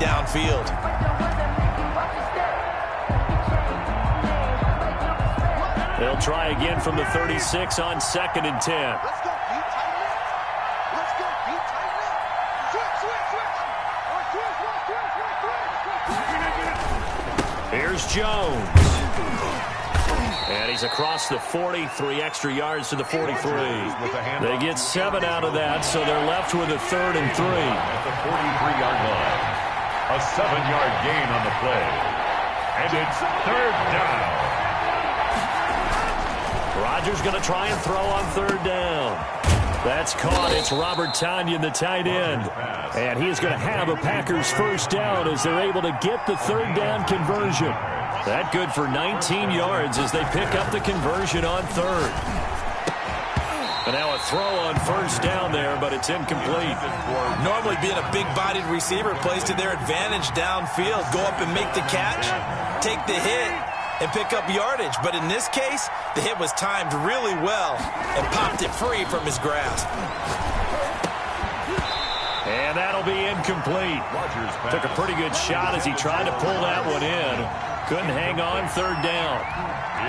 downfield. They'll try again from the 36 on 2nd and 10. Let's go, Pete. Tighten up. Let's go, Pete. Tighten up. Switch. Here's Jones. And he's across the 40, 3 extra yards to the 43. They get 7 out of that, so they're left with a 3rd and 3. At the 43-yard line. A 7-yard gain on the play. And it's 3rd down. Rodgers going to try and throw on 3rd down. That's caught. It's Robert Tonyan, the tight end. And he is going to have a Packers 1st down as they're able to get the 3rd down conversion. That good for 19 yards as they pick up the conversion on 3rd. And now a throw on 1st down there, but it's incomplete. Normally being a big-bodied receiver plays to their advantage downfield. Go up and make the catch, take the hit, and pick up yardage. But in this case, the hit was timed really well and popped it free from his grasp. And that'll be incomplete. Took a pretty good shot as he tried to pull that one in. Couldn't hang on 3rd down.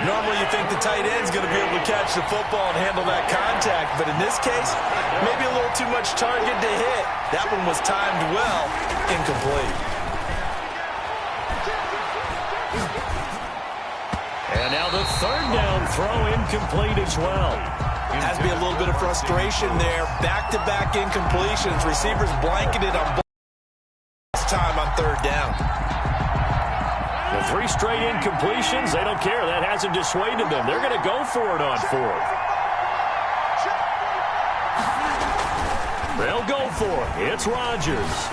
Normally you think the tight end's going to be able to catch the football and handle that contact, but in this case, maybe a little too much target to hit. That one was timed well, incomplete. And now the 3rd down throw incomplete as well. Has to be a little bit of frustration there. Back-to-back incompletions. Receivers blanketed on both time on 3rd down. The 3 straight incompletions, they don't care. That hasn't dissuaded them. They're going to go for it on 4th. They'll go for it. It's Rodgers.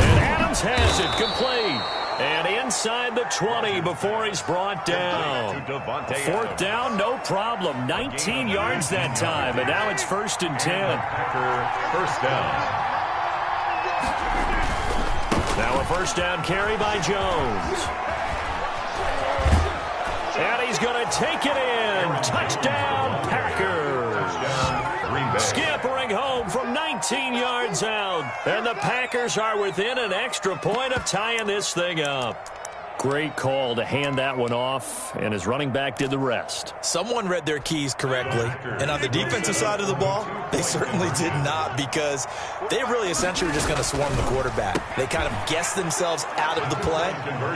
And Adams has it complete. And inside the 20 before he's brought down. 4th down, no problem. 19 yards that time. And now it's 1st and 10. 1st down. Now a 1st down carry by Jones. And he's going to take it in. Touchdown, Packers. Scampering home from 19 yards out. And the Packers are within an extra point of tying this thing up. Great call to hand that one off, and his running back did the rest. Someone read their keys correctly, and on the defensive side of the ball, they certainly did not, because they really essentially were just going to swarm the quarterback. They kind of guessed themselves out of the play,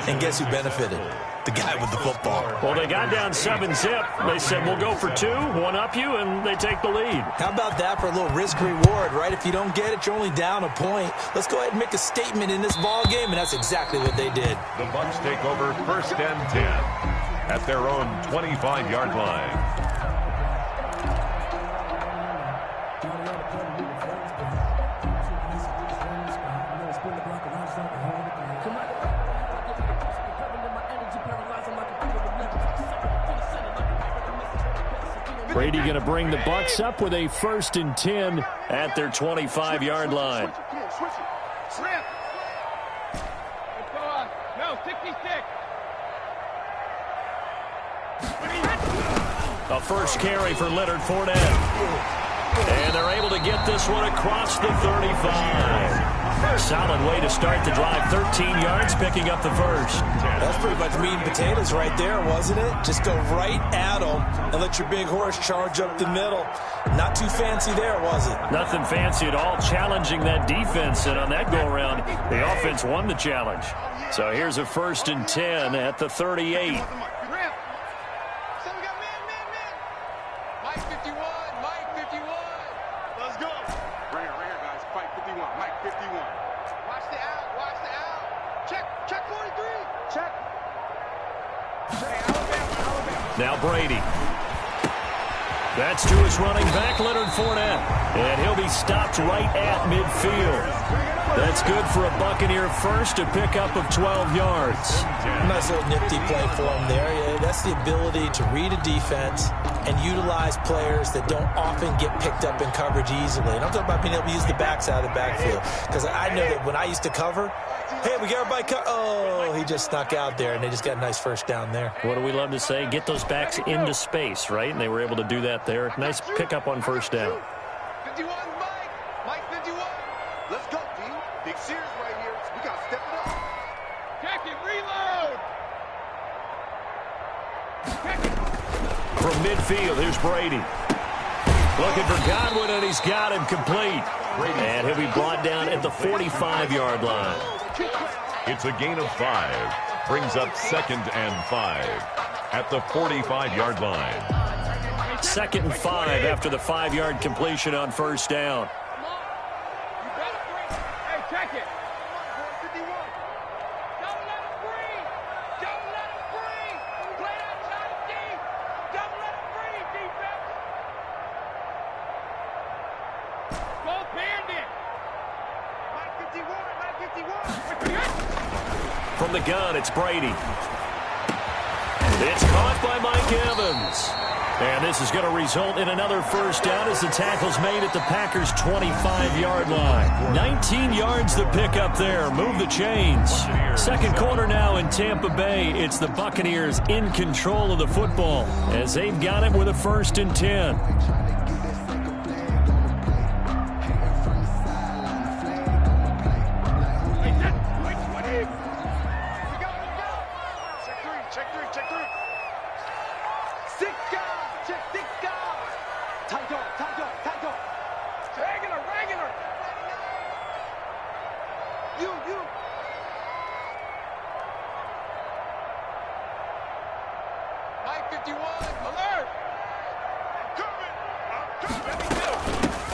and guess who benefited? The guy with the football. Well, they got down 7-zip. They said, we'll go for 2, one up you, and they take the lead. How about that for a little risk-reward, right? If you don't get it, you're only down a point. Let's go ahead and make a statement in this ball game, and that's exactly what they did. The Bucs take over 1st and 10 at their own 25-yard line. Brady going to bring the Bucs up with a 1st and 10 at their 25-yard line. A first carry for Leonard Fournette. And they're able to get this one across the 35. Solid way to start the drive. 13 yards, picking up the 1st. That's pretty much meat and potatoes right there, wasn't it? Just go right at them and let your big horse charge up the middle. Not too fancy there, was it? Nothing fancy at all. Challenging that defense, and on that go-around, the offense won the challenge. So here's a 1st and 10 at the 38. Now Brady. That's to his running back, Leonard Fournette. And he'll be stopped right at midfield. That's good for a Buccaneer first, a pickup of 12 yards. Nice little nifty play for him there. Yeah, that's the ability to read a defense and utilize players that don't often get picked up in coverage easily. And I'm talking about being able to use the backside of the backfield. Because I know that when I used to cover, hey, we got everybody oh, he just snuck out there, and they just got a nice 1st down there. What do we love to say? Get those backs into space, right? And they were able to do that there. Nice pickup on 1st down. 51, Mike. Mike 51. Let's go, D. Big Sears right here. We got to step it up. Check it, reload. From midfield, here's Brady. Looking for Godwin, and he's got him complete. And he'll be brought down at the 45-yard line. It's a gain of 5. Brings up 2nd and 5 at the 45-yard line. 2nd and 5 after the 5-yard completion on first down. Hey, check it. Don't let him breathe. Don't let him breathe. Play that shot deep. Don't let him breathe, defense. Go bandit. Mike 51, Mike 51. From the gun, it's Brady. It's caught by Mike Evans. And this is going to result in another first down as the tackle's made at the Packers' 25-yard line. 19 yards to pick up there. Move the chains. Second quarter now in Tampa Bay. It's the Buccaneers in control of the football as they've got it with a 1st and 10.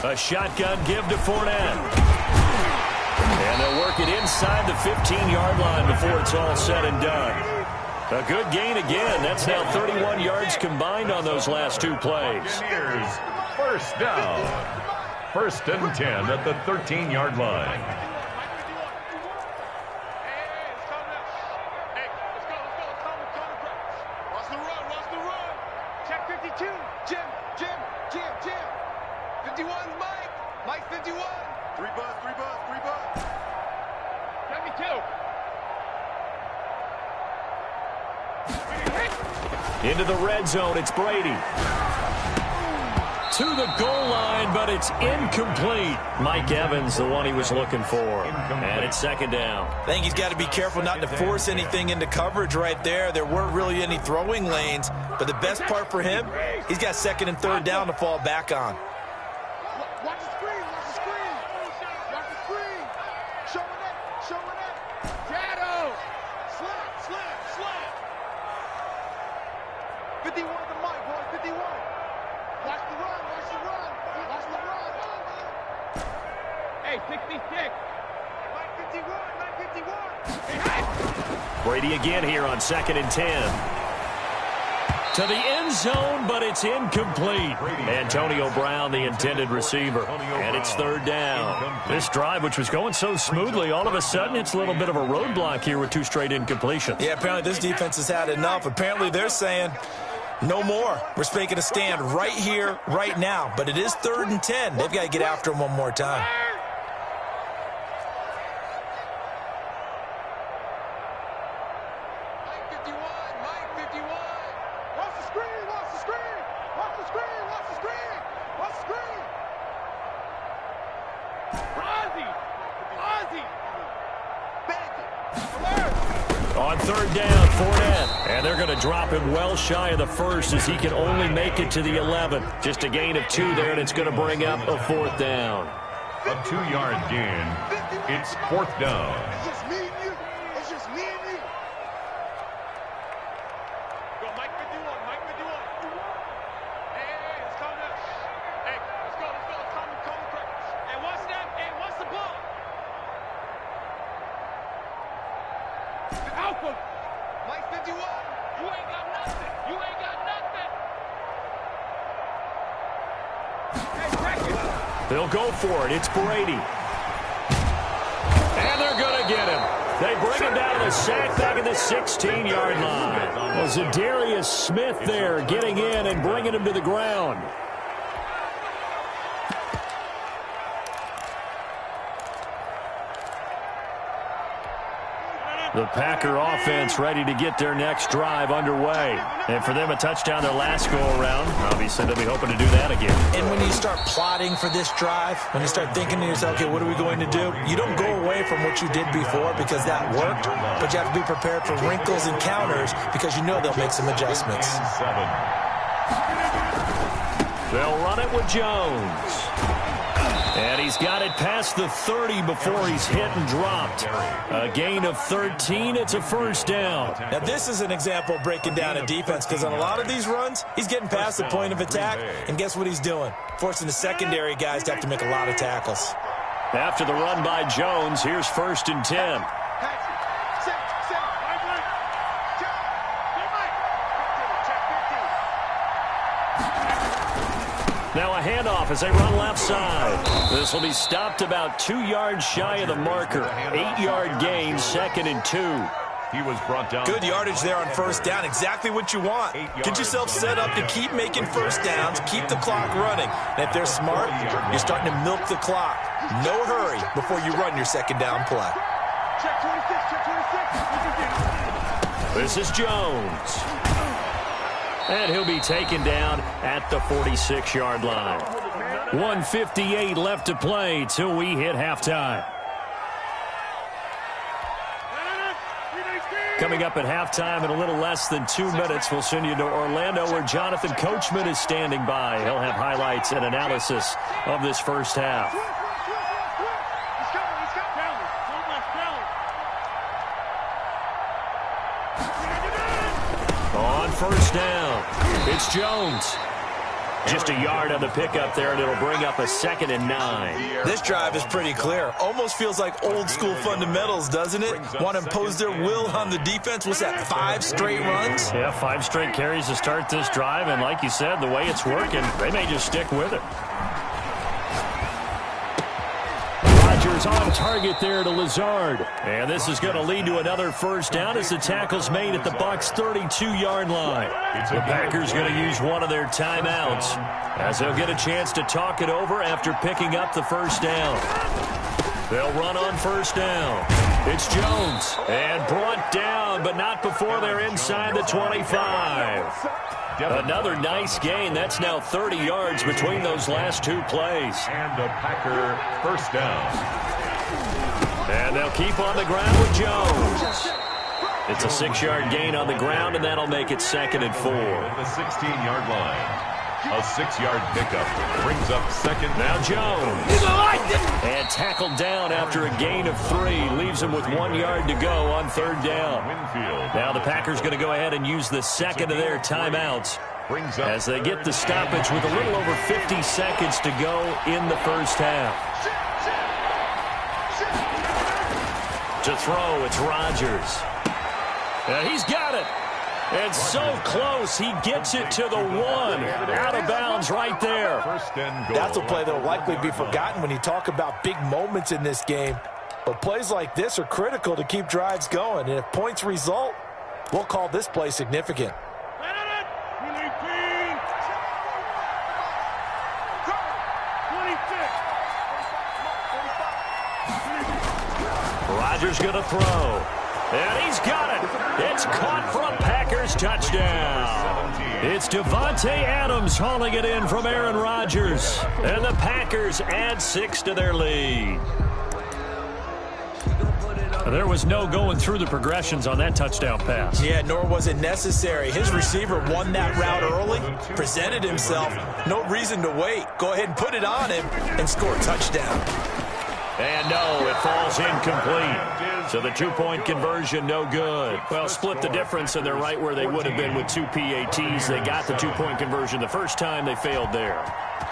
A shotgun give to Fournette. And they'll work it inside the 15-yard line before it's all said and done. A good gain again. That's now 31 yards combined on those last 2 plays. Here's first down. 1st and 10 at the 13-yard line. Check 52. Jim. 51's Mike. Mike 51. 3 buzz. 72. Into the red zone, it's Brady. To the goal line, but it's incomplete. Mike Evans, the one he was looking for. And it's 2nd down. I think he's got to be careful not to force anything into coverage right there. There weren't really any throwing lanes, but the best part for him, he's got 2nd and 3rd down to fall back on. Watch the screen. Showing it. Shadow. Slap. 51 to Mike, boys. 51. Watch the run. Hey, 66. Mike 51. Hey. Brady again here on 2nd and 10. To the end zone, but it's incomplete. Antonio Brown, the intended receiver. And it's 3rd down. This drive, which was going so smoothly, all of a sudden it's a little bit of a roadblock here with 2 straight incompletions. Yeah, apparently this defense has had enough. Apparently they're saying no more. We're making a stand right here, right now. But it is 3rd and 10. They've got to get after him one more time. On 3rd down, Fournette. And they're going to drop him well shy of the 1st as he can only make it to the 11. Just a gain of 2 there, and it's going to bring up a 4th down. A 2-yard gain. It's 4th down. It's just me and you. Go, Mike 51. Hey, it's coming up. Hey, let's go. Come quick. Hey, what's that? Hey, what's the ball? Alpha. Mike 51. You ain't got nothing. Hey, check it. They'll go for it. It's Brady. And they're going to get him. They bring him down to the sack back at the 16-yard line. Was Zadarius Smith there getting in and bringing him to the ground. The Packer offense ready to get their next drive underway. And for them, a touchdown their last go-around. Obviously, they'll be hoping to do that again. And when you start plotting for this drive, when you start thinking to yourself, okay, what are we going to do? You don't go away from what you did before because that worked, but you have to be prepared for wrinkles and counters because you know they'll make some adjustments. They'll run it with Jones. And he's got it past the 30 before he's hit and dropped. A gain of 13. It's a first down. Now, this is an example of breaking down a defense because on a lot of these runs, he's getting past the point of attack, and guess what he's doing? Forcing the secondary guys to have to make a lot of tackles. After the run by Jones, here's 1st and 10. Now a handoff as they run left side. This will be stopped about 2 yards shy of the marker. 8-yard gain, 2nd and 2. He was brought down. Good yardage there on first down. Exactly what you want. Get yourself set up to keep making first downs, keep the clock running. And if they're smart, you're starting to milk the clock. No hurry before you run your second down play. Check 26, check 26. This is Jones. And he'll be taken down at the 46-yard line. 1:58 left to play till we hit halftime. Coming up at halftime in a little less than 2 minutes, we'll send you to Orlando where Jonathan Coachman is standing by. He'll have highlights and analysis of this first half. On first down, it's Jones. Just a yard on the pickup there, and it'll bring up a 2nd and 9. This drive is pretty clear. Almost feels like old school fundamentals, doesn't it? Want to impose their will on the defense. What's that, 5 straight runs? Yeah, 5 straight carries to start this drive, and like you said, the way it's working, they may just stick with it. Rodgers on target there to Lazard. And this is going to lead to another first down as the tackle's made at the Bucs' 32-yard line. The Packers going to use one of their timeouts as they'll get a chance to talk it over after picking up the first down. They'll run on first down. It's Jones. And brought down, but not before they're inside the 25. Another nice gain. That's now 30 yards between those last 2 plays. And a Packer first down. And they'll keep on the ground with Jones. It's a 6-yard gain on the ground, and that'll make it 2nd and 4. At the 16-yard line. A 6-yard pickup brings up 2nd. Now Jones. And tackled down after a gain of 3. Leaves him with 1 yard to go on 3rd down. Winfield. Now the Packers going to go ahead and use the second of their timeouts as they get the stoppage with a little over 50 seconds to go in the first half. To throw, it's Rodgers. And he's got it. And so close, he gets it to the 1. Out of bounds right there. First and goal. That's a play that will likely be forgotten when you talk about big moments in this game. But plays like this are critical to keep drives going. And if points result, we'll call this play significant. Rodgers going to throw. And he's got it. It's caught for a Packers touchdown. It's Devontae Adams hauling it in from Aaron Rodgers. And the Packers add 6 to their lead. There was no going through the progressions on that touchdown pass. Yeah, nor was it necessary. His receiver won that route early, presented himself. No reason to wait. Go ahead and put it on him and score a touchdown. And no, it falls incomplete. So the 2-point conversion, no good. Well, split the difference, and they're right where they would have been with 2 PATs. They got the 2-point conversion the first time. They failed there.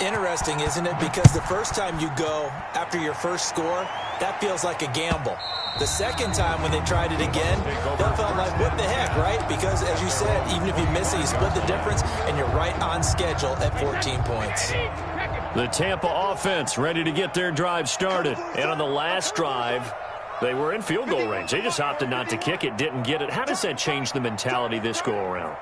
Interesting, isn't it? Because the first time you go after your first score, that feels like a gamble. The second time when they tried it again, that felt like, what the heck, right? Because, as you said, even if you miss it, you split the difference, and you're right on schedule at 14 points. The Tampa offense ready to get their drive started. And on the last drive, they were in field goal range. They just opted not to kick it, didn't get it. How does that change the mentality this go-around?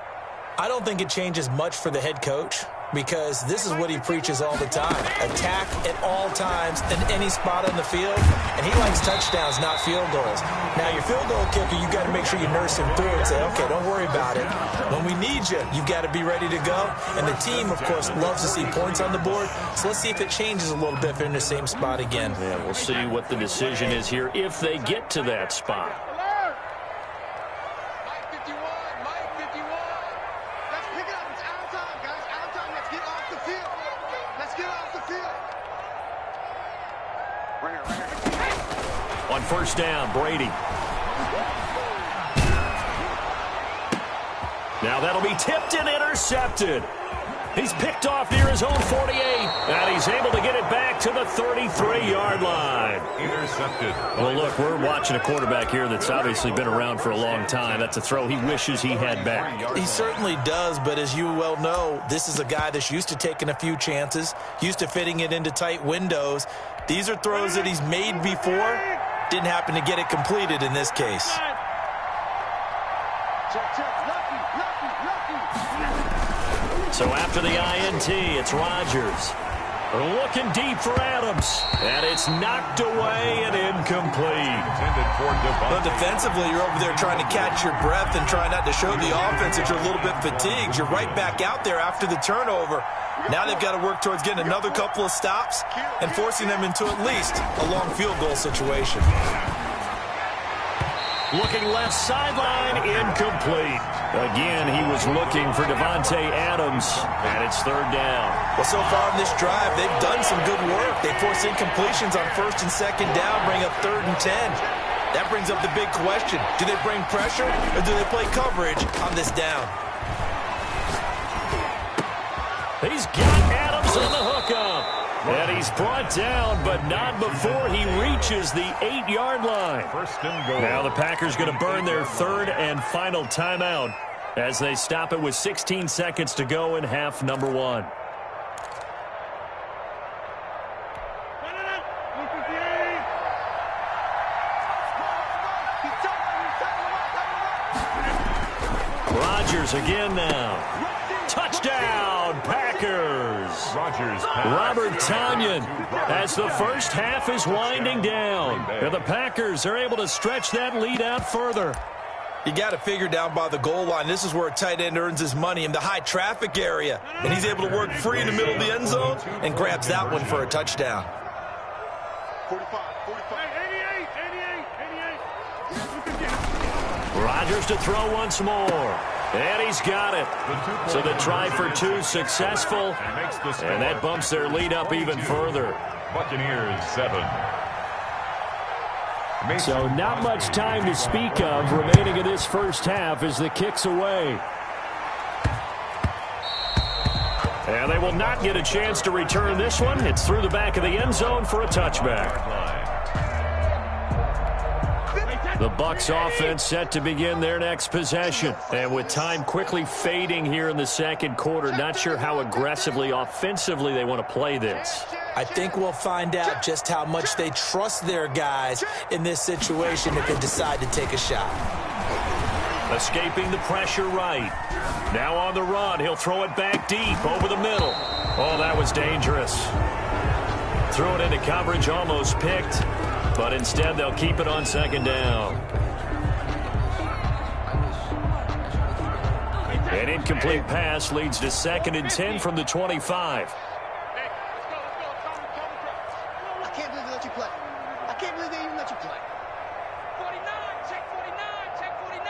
I don't think it changes much for the head coach. because this is what he preaches all the time. Attack at all times in any spot on the field, and he likes touchdowns, not field goals. Now, your field goal kicker, you got to make sure you nurse him through and say, okay, don't worry about it. When we need you, you've got to be ready to go. And the team, of course, loves to see points on the board, so let's see if it changes a little bit if they're in the same spot again. Yeah, we'll see what the decision is here if they get to that spot. On first down, Brady. Now that'll be tipped and intercepted. He's picked off near his own 48, and he's able to get it back to the 33-yard line. Intercepted. Well, look, we're watching a quarterback here that's obviously been around for a long time. That's a throw he wishes he had back. He certainly does, but as you well know, this is a guy that's used to taking a few chances, used to fitting it into tight windows. These are throws that he's made before. Didn't happen to get it completed in this case. So after the INT, it's Rodgers. Looking deep for Adams. And it's knocked away and incomplete. But defensively, you're over there trying to catch your breath and try not to show the offense that you're a little bit fatigued. You're right back out there after the turnover. Now they've got to work towards getting another couple of stops and forcing them into at least a long field goal situation. Looking left sideline, incomplete. Again, he was looking for Devontae Adams, and it's third down. Well, so far in this drive, they've done some good work. They forced incompletions on first and second down, bring up 3rd and 10. That brings up the big question. Do they bring pressure, or do they play coverage on this down? He's got Adams on the hookup. And he's brought down, but not before he reaches the 8-yard line. First and goal. Now the Packers going to burn their third and final timeout as they stop it with 16 seconds to go in half number 1. Rodgers again now. Touchdown, Packers. Rodgers. Robert Tonyan as the first half is winding down. And the Packers are able to stretch that lead out further. You got to figure down by the goal line. This is where a tight end earns his money in the high traffic area. And he's able to work free in the middle of the end zone and grabs that one for a touchdown. 45. Rodgers to throw once more. And he's got it. So the try for 2 successful. And that bumps their lead up even further. Buccaneers 7. So not much time to speak of remaining in this first half as the kick's away. And they will not get a chance to return this one. It's through the back of the end zone for a touchback. The Bucs offense set to begin their next possession. And with time quickly fading here in the second quarter, not sure how aggressively, offensively they want to play this. I think we'll find out just how much they trust their guys in this situation if they decide to take a shot. Escaping the pressure right. Now on the run, he'll throw it back deep over the middle. Oh, that was dangerous. Threw it into coverage, almost picked. But instead, they'll keep it on second down. An incomplete pass leads to 2nd and 10 from the 25. I can't believe they let you play. I can't believe they even let you play. 49, check 49, check 49.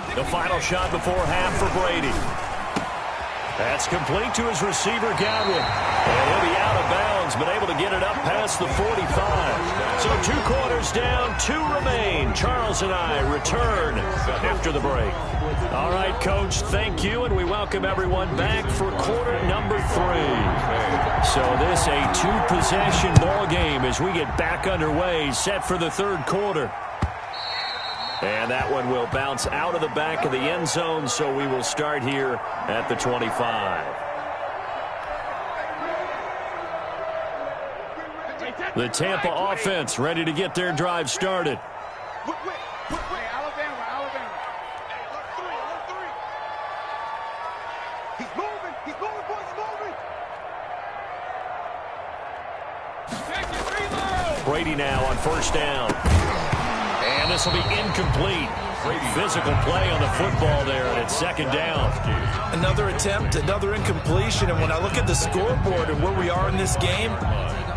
Deuce. The final shot before half for Brady. That's complete to his receiver, Godwin. And he'll be out of bounds, but able to get it up past the 45. So 2 quarters down, 2 remain. Charles and I return after the break. All right, Coach, thank you, and we welcome everyone back for quarter number 3. So this a 2-possession ball game as we get back underway, set for the 3rd quarter. And that one will bounce out of the back of the end zone, so we will start here at the 25. The Tampa offense ready to get their drive started. Alabama. Brady now on first down. And this will be incomplete. Physical play on the football there, and it's second down. Another attempt, another incompletion, and when I look at the scoreboard and where we are in this game,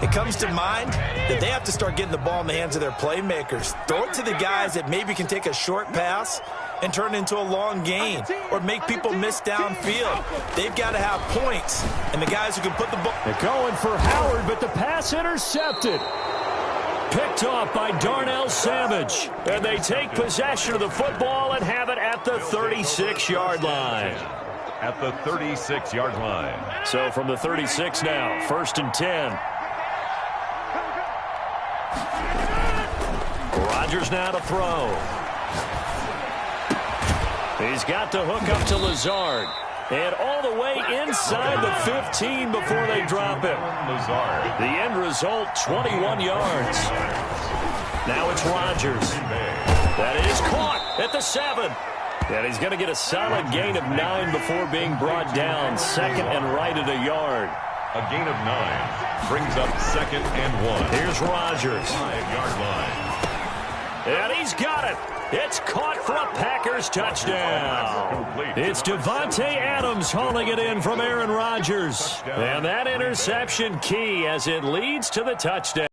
it comes to mind that they have to start getting the ball in the hands of their playmakers. Throw it to the guys that maybe can take a short pass and turn it into a long gain or make people miss downfield. They've got to have points, and the guys who can put the ball. They're going for Howard, but the pass intercepted. Picked off by Darnell Savage. And they take possession of the football and have it at the 36-yard line. At the 36-yard line. So from the 36 now, 1st and 10. Rodgers now to throw. He's got to hook up to Lazard. And all the way inside the 15 before they drop him. Lazard. The end result, 21 yards. Now it's Rodgers. That is caught at the 7. And he's going to get a solid gain of 9 before being brought down. 2nd and right at a yard. A gain of 9 brings up 2nd and 1. Here's Rodgers. 5-yard line. And he's got it. It's caught for a Packers touchdown. It's Devontae Adams hauling it in from Aaron Rodgers. And that interception key as it leads to the touchdown.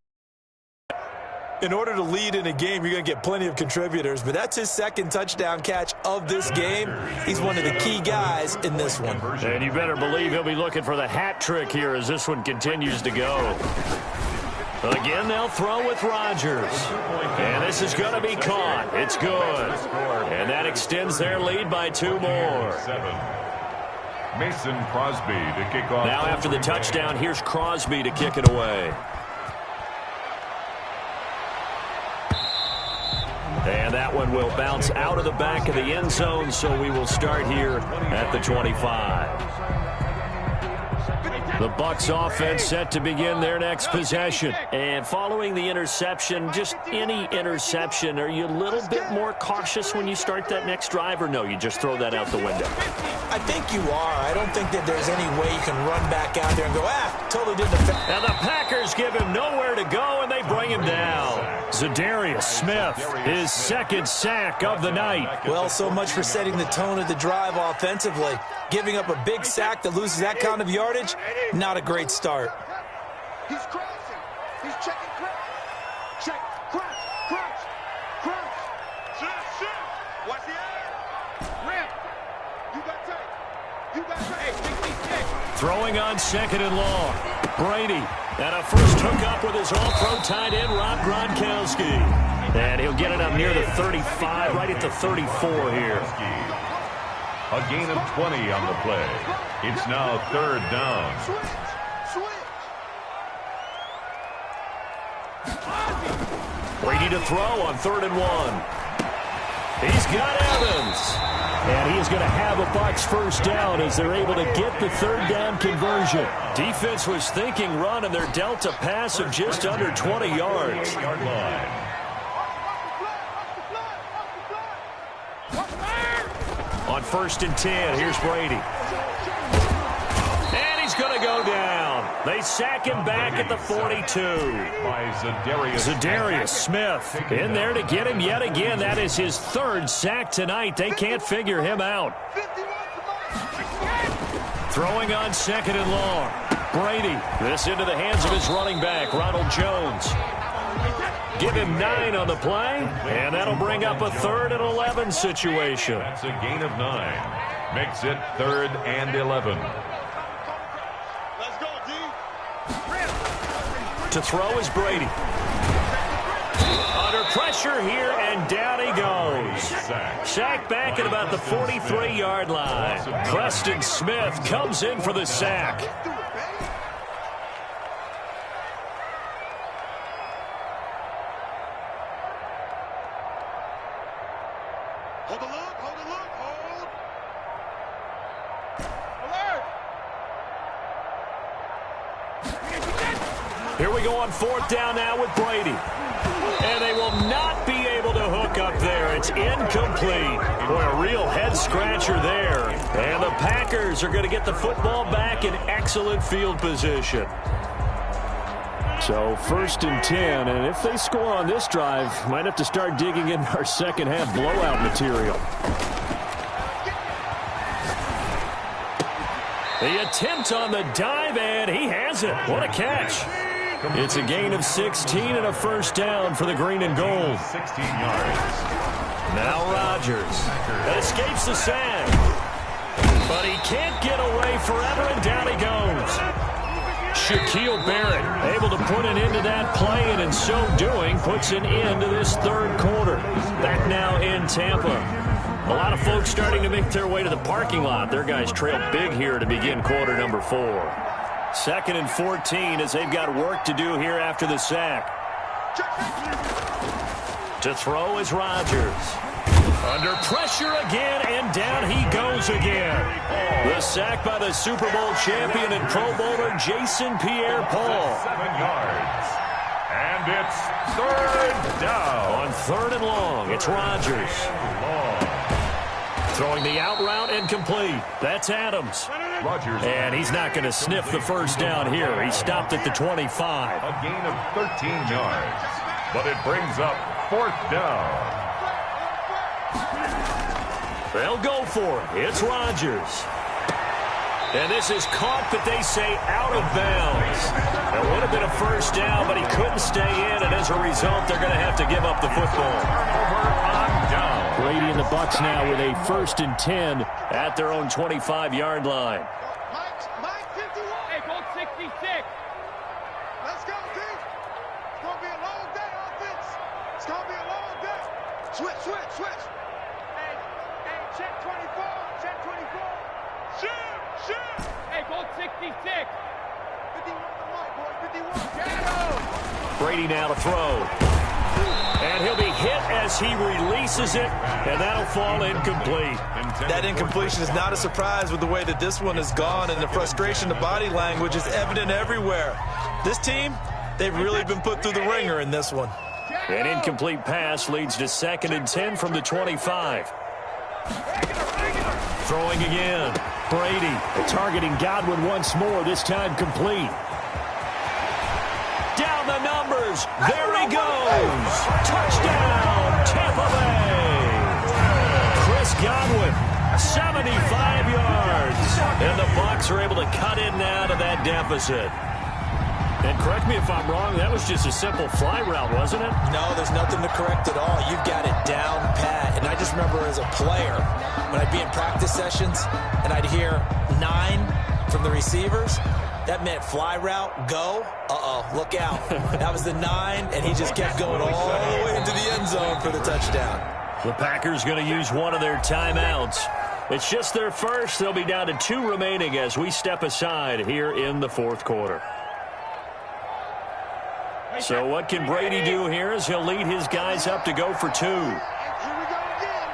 In order to lead in a game, you're going to get plenty of contributors, but that's his 2nd touchdown catch of this game. He's one of the key guys in this one. And you better believe he'll be looking for the hat trick here as this one continues to go. Again, they'll throw with Rodgers. And this is going to be caught. It's good. And that extends their lead by 2 more. Mason Crosby to kick off. Now after the touchdown, here's Crosby to kick it away. And that one will bounce out of the back of the end zone, so we will start here at the 25. The Bucs offense set to begin their next possession. And following the interception, just any interception, are you a little bit more cautious when you start that next drive, or no, you just throw that out the window? I think you are. I don't think that there's any way you can run back out there and go, totally didn't affect. And the Packers give him nowhere to go, and they bring him down. Zadarius Smith, his 2nd sack of the night. Well, so much for setting the tone of the drive offensively. Giving up a big sack that loses that kind of yardage, not a great start. He's crossing. He's checking crouch. Check. Crouch. Crouch. Crouch. Shift. Watch the eye. Ramp. You got tight. You got tight. Hey, Throwing on 2nd and long. Brady. And a first hookup with his all-pro tight end, Rob Gronkowski. And he'll get it up near the 35, right at the 34 here. A gain of 20 on the play. It's now 3rd down. Brady to throw on 3rd and 1. He's got Evans. And he is going to have a Bucs first down as they're able to get the 3rd down conversion. Defense was thinking run, and they're dealt a pass of just under 20 yards. 8-yard line. On 1st and 10, here's Brady. And he's going to go down. They sack him back at the 42. By Zadarius Smith in there to get him yet again. That is his 3rd sack tonight. They can't figure him out. Throwing on 2nd and long. Brady. This into the hands of his running back, Ronald Jones. Give him 9 on the play, and that'll bring up a 3rd and 11 situation. That's a gain of 9. Makes it 3rd and 11. Let's go, D. To throw is Brady. Under pressure here, and down he goes. Sacked back at about the 43-yard line. Preston Smith comes in for the sack. Hold the look, hold the look, hold. Alert. Here we go on 4th down now with Brady. And they will not be able to hook up there. It's incomplete. Boy, a real head-scratcher there. And the Packers are going to get the football back in excellent field position. So 1st and 10, and if they score on this drive, might have to start digging in our second half blowout material. The attempt on the dive, and he has it. What a catch. It's a gain of 16 and a first down for the green and gold. 16 yards. Now Rodgers escapes the sack, but he can't get away forever, and down he goes. Shaquille Barrett able to put an end to that play, and in so doing puts an end to this third quarter. Back now in Tampa. A lot of folks starting to make their way to the parking lot. Their guys trail big here to begin quarter number 4. 2nd and 14 as they've got work to do here after the sack. To throw is Rodgers. Under pressure again, and down he goes again. The sack by the Super Bowl champion and Pro Bowler Jason Pierre-Paul. 7 yards. And it's 3rd down. On 3rd and long, it's Rodgers. Throwing the out route and complete. That's Adams. Rodgers. And he's not going to sniff the first down here. He stopped at the 25. A gain of 13 yards. But it brings up 4th down. They'll go for it. It's Rodgers. And this is caught, but they say out of bounds. It would have been a first down, but he couldn't stay in, and as a result, they're going to have to give up the football. Turnover on down. Brady and the Bucs now with a 1st and 10 at their own 25-yard line. Mike 51. Hey, Colt 66. Let's go, D. It's going to be a long day, offense. It's going to be a long day. Switch. Hey, check 24. Check 24. Shoot. Hey, Colt 66. 51 to Mike, boy. 51. Shadow. Brady now to throw. And he'll be hit as he releases it, and that'll fall incomplete. That incompletion is not a surprise with the way that this one has gone, and the frustration, the body language is evident everywhere. This team, they've really been put through the ringer in this one. An incomplete pass leads to 2nd and 10 from the 25. Throwing again. Brady targeting Godwin once more, this time complete. Down the numbers. There he goes. Touchdown, Tampa Bay. Chris Godwin, 75 yards. And the Bucs are able to cut in now to that deficit. And correct me if I'm wrong, that was just a simple fly route, wasn't it? No, there's nothing to correct at all. You've got it down pat. And I just remember as a player, when I'd be in practice sessions and I'd hear 9 from the receivers, that meant fly route, go. Look out. That was the 9, and he just kept going all the way into the end zone for the touchdown. The Packers going to use one of their timeouts. It's just their first. They'll be down to 2 remaining as we step aside here in the 4th quarter. So what can Brady do here as he'll lead his guys up to go for 2? Here we go again.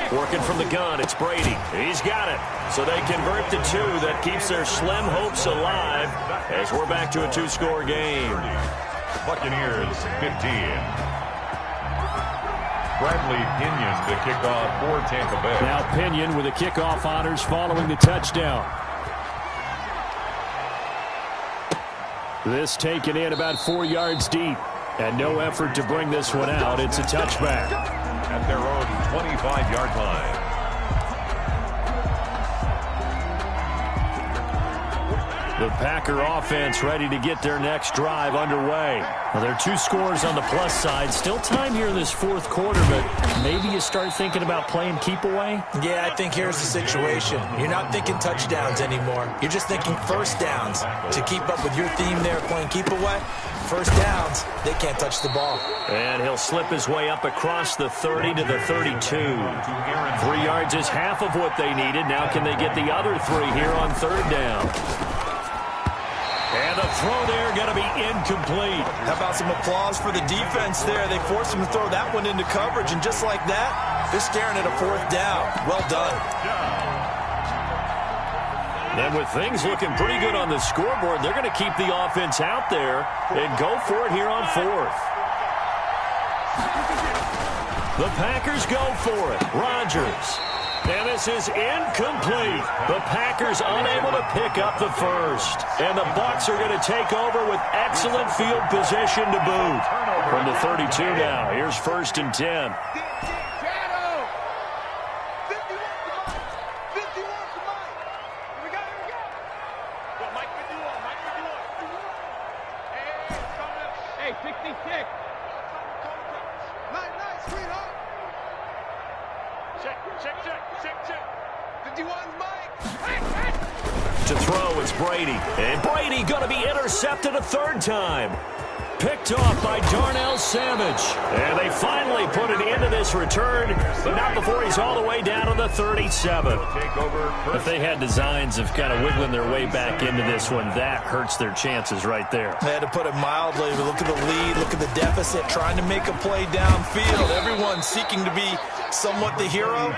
72. Working from the gun, it's Brady. He's got it. So they convert the 2. That keeps their slim hopes alive as we're back to a 2-score game. Buccaneers 15. Bradley Pinion to kick off for Tampa Bay. Now Pinion with the kickoff honors following the touchdown. This taken in about 4 yards deep. And no effort to bring this one out. It's a touchback. At their own 25-yard line. The Packer offense ready to get their next drive underway. Well, there are 2 scores on the plus side. Still time here in this 4th quarter, but maybe you start thinking about playing keep away? Yeah, I think here's the situation. You're not thinking touchdowns anymore. You're just thinking first downs. To keep up with your theme there, playing keep away, first downs, they can't touch the ball. And he'll slip his way up across the 30 to the 32. 3 yards is half of what they needed. Now can they get the other 3 here on 3rd down? And the throw there going to be incomplete. How about some applause for the defense there? They forced him to throw that one into coverage, and just like that, they're staring at a 4th down. Well done. And with things looking pretty good on the scoreboard, they're going to keep the offense out there and go for it here on 4th. The Packers go for it. Rodgers. And this is incomplete. The Packers unable to pick up the first. And the Bucs are going to take over with excellent field position to boot. From the 32 now, here's 1st and 10. Hey, 66. Nice, sweetheart. Check. 51's Mike. To throw, it's Brady. And Brady going to be intercepted a 3rd time. Picked off by Darnell Savage. And they finally put an end to this return, but not before he's all the way down to the 37. If they had designs of kind of wiggling their way back into this one, that hurts their chances right there. They had to put it mildly. Look at the lead, look at the deficit, trying to make a play downfield. Everyone seeking to be somewhat the hero.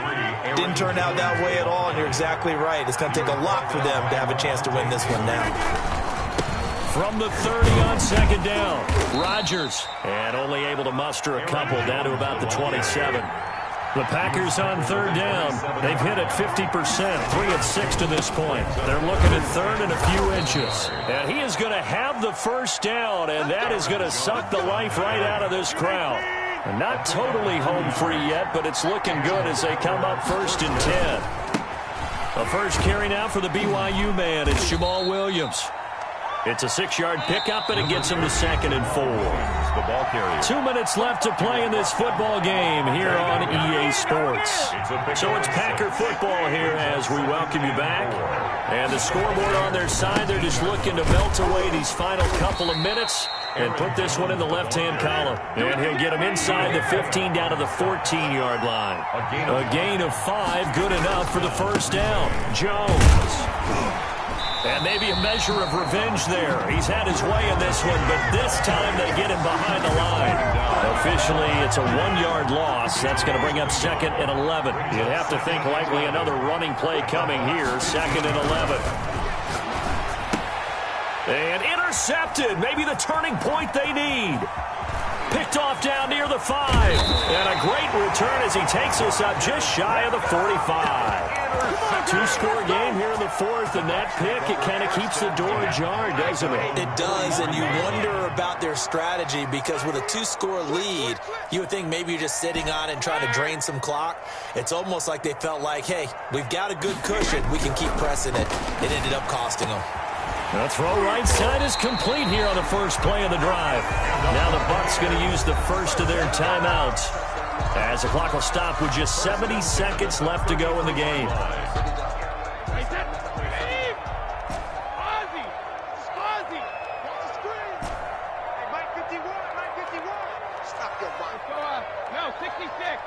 Didn't turn out that way at all, and you're exactly right. It's going to take a lot for them to have a chance to win this one now. From the 30 on 2nd down, Rodgers, and only able to muster a couple down to about the 27. The Packers on 3rd down. They've hit it 50%, 3 of 6 to this point. They're looking at 3rd and a few inches. And he is going to have the 1st down, and that is going to suck the life right out of this crowd. And not totally home free yet, but it's looking good as they come up 1st and 10. The first carry now for the BYU man is Jamal Williams. It's a 6-yard pickup, and it gets him to 2nd and 4. The ball carrier. 2 minutes left to play in this football game here on EA Sports. So it's Packer football here as we welcome you back. And the scoreboard on their side, they're just looking to melt away these final couple of minutes and put this one in the left-hand column. And he'll get him inside the 15 down to the 14-yard line. A gain of 5, good enough for the 1st down. Jones. And maybe a measure of revenge there. He's had his way in this one, but this time they get him behind the line. Officially, it's a 1-yard loss. That's going to bring up 2nd and 11. You'd have to think likely another running play coming here. 2nd and 11. And intercepted. Maybe the turning point they need. Picked off down near the 5. And a great return as he takes us up just shy of the 45. 2-score game here in the 4th, and that pick, it kind of keeps the door ajar, doesn't it? It does, and you wonder about their strategy because with a 2-score lead, you would think maybe you're just sitting on it and trying to drain some clock. It's almost like they felt like, hey, we've got a good cushion. We can keep pressing it. It ended up costing them. The throw right side is complete here on the first play of the drive. Now the Bucs going to use the first of their timeouts as the clock will stop with just 70 seconds left to go in the game. No, 66.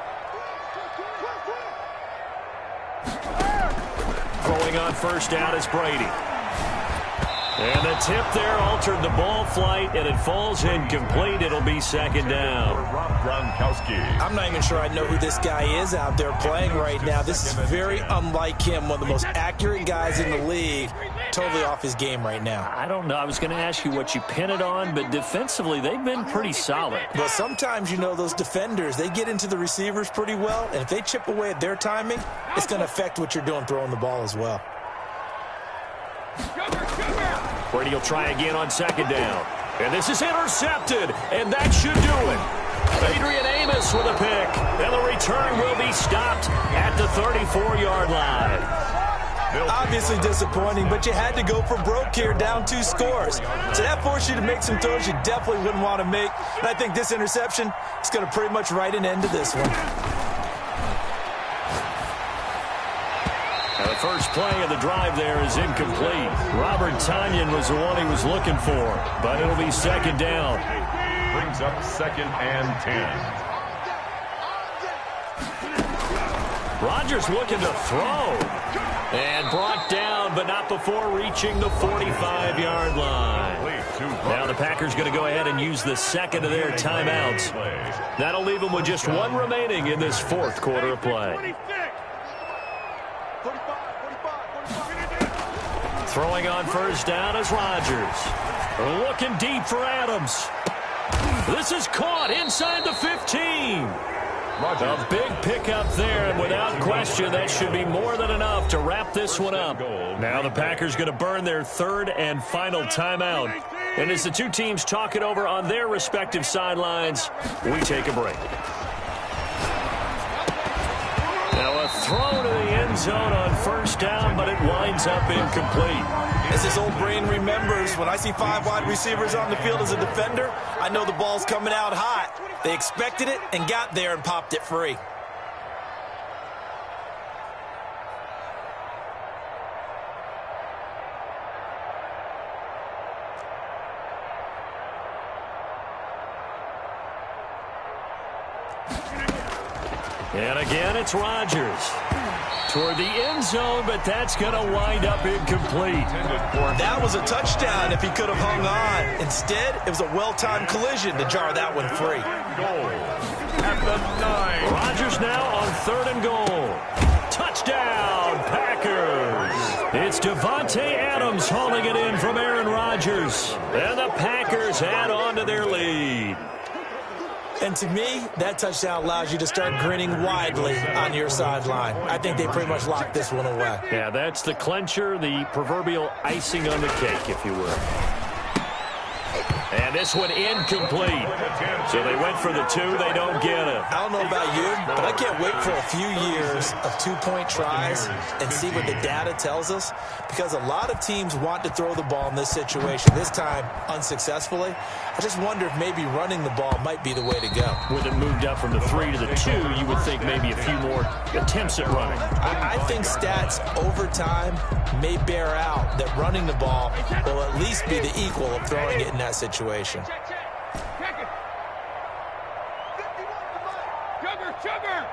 Throwing on 1st down is Brady. And the tip there altered the ball flight, and it falls incomplete. It'll be 2nd down. I'm not even sure I know who this guy is out there playing right now. This is very unlike him, one of the most accurate guys in the league. Totally off his game right now. I don't know. I was going to ask you what you pin it on, but defensively, they've been pretty solid. But sometimes, you know, those defenders, they get into the receivers pretty well, and if they chip away at their timing, it's going to affect what you're doing throwing the ball as well. Brady will try again on 2nd down. And this is intercepted, and that should do it. Adrian Amos with a pick, and the return will be stopped at the 34-yard line. Obviously disappointing, but you had to go for broke here, down 2 scores. So that forced you to make some throws you definitely wouldn't want to make. And I think this interception is going to pretty much write an end to this one. Now the first play of the drive there is incomplete. Robert Tonyan was the one he was looking for, but it'll be 2nd down. Brings up 2nd and 10. Rodgers looking to throw. And brought down, but not before reaching the 45-yard line. Now the Packers going to go ahead and use the 2nd of their timeouts. That'll leave them with just 1 remaining in this 4th quarter of play. Throwing on 1st down is Rodgers. Looking deep for Adams. This is caught inside the 15. A big pickup there, and without question, that should be more than enough to wrap this one up. Now the Packers going to burn their third and final timeout. And as the two teams talk it over on their respective sidelines, we take a break. Now a throw to the end zone on first down, but it winds up incomplete. As his old brain remembers, when I see 5 wide receivers on the field as a defender, I know the ball's coming out hot. They expected it and got there and popped it free. And again, it's Rodgers. Toward the end zone, but that's going to wind up incomplete. That was a touchdown if he could have hung on. Instead, it was a well-timed collision to jar that one free. Goal at the 9. Rodgers now on 3rd and goal. Touchdown, Packers. It's Devontae Adams hauling it in from Aaron Rodgers. And the Packers add on to their lead. And to me, that touchdown allows you to start grinning widely on your sideline. I think they pretty much locked this one away. Yeah, that's the clincher, the proverbial icing on the cake, if you will. And this one incomplete. So they went for the 2. They don't get it. I don't know about you, but I can't wait for a few years of 2-point tries and see what the data tells us, because a lot of teams want to throw the ball in this situation, this time unsuccessfully. I just wonder if maybe running the ball might be the way to go. With it moved up from the 3 to the 2, you would think maybe a few more attempts at running. I think stats over time may bear out that running the ball will at least be the equal of throwing it in that situation. Check it. 51 Sugar.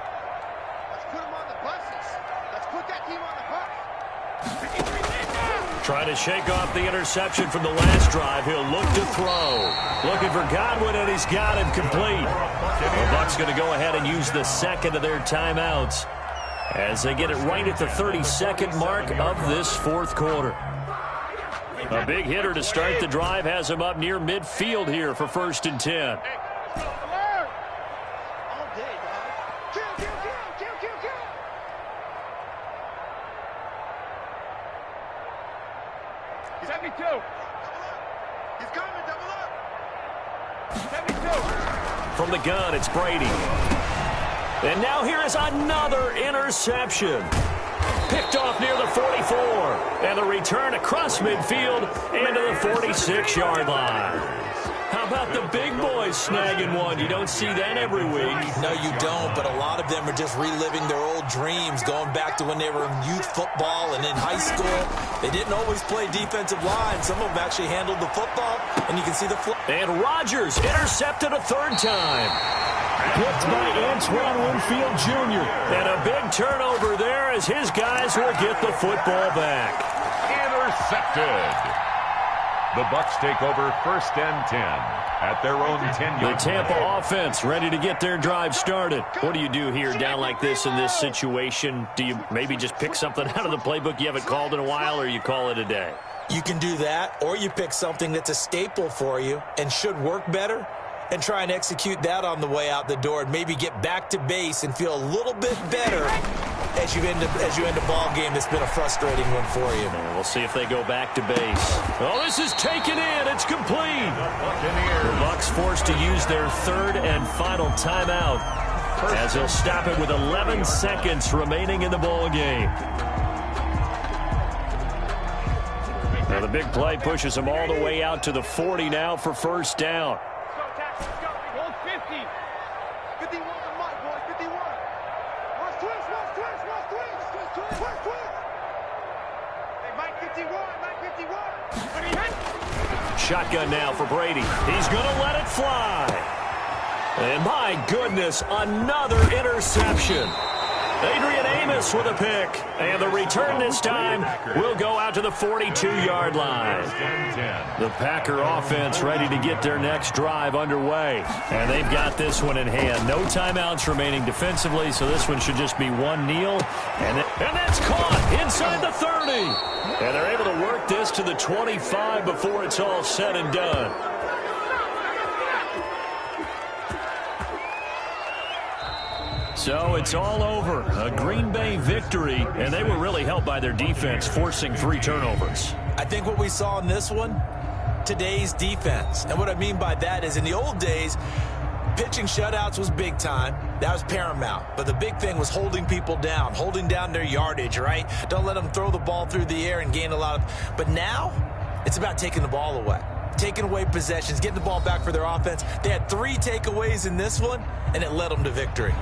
Let's put him on the buses. Let's put that team on the bus. Trying to shake off the interception from the last drive. He'll look to throw. Looking for Godwin, and he's got him complete. The Bucs going to go ahead and use the second of their timeouts as they get it right at the 32nd mark of this 4th quarter. A big hitter to start the drive has him up near midfield here for 1st and 10. All day, dog. Kill. 72. He's coming, double up. 72. From the gun, it's Brady. And now here is another interception. Picked off near the 44. And the return across midfield into the 46-yard line. How about the big boys snagging one? You don't see that every week. No, you don't, but a lot of them are just reliving their old dreams, going back to when they were in youth football and in high school. They didn't always play defensive line. Some of them actually handled the football, and you can see the And Rodgers intercepted a 3rd time. Picked by Antoine Winfield Jr. And a big turnover there as his guys will get the football back. Intercepted. The Bucs take over 1st and 10 at their own 10-yard line. The Tampa offense ready to get their drive started. What do you do here down like this in this situation? Do you maybe just pick something out of the playbook you haven't called in a while, or you call it a day? You can do that, or you pick something that's a staple for you and should work better and try and execute that on the way out the door and maybe get back to base and feel a little bit better as you end a ball game that's been a frustrating one for you. We'll see if they go back to base. Oh, this is taken in. It's complete. The Bucs forced to use their 3rd and final timeout as they'll stop it with 11 seconds remaining in the ball game. Now the big play pushes them all the way out to the 40 now for 1st down. Hold 50. 51 on Mike, boys. 51. Watch twist. Hey, Mike 51. Shotgun now for Brady. He's going to let it fly. And my goodness, another interception. Adrian Amos with a pick. And the return this time will go out to the 42-yard line. The Packer offense ready to get their next drive underway. And they've got this one in hand. No timeouts remaining defensively, so this one should just be one kneel. And that's caught inside the 30. And they're able to work this to the 25 before it's all said and done. So it's all over. A Green Bay victory, and they were really helped by their defense, forcing 3 turnovers. I think what we saw in this one, today's defense. And what I mean by that is in the old days, pitching shutouts was big time. That was paramount. But the big thing was holding people down, holding down their yardage, right? Don't let them throw the ball through the air and gain a lot of... But now, it's about taking the ball away. Taking away possessions, getting the ball back for their offense. They had 3 takeaways in this one, and it led them to victory.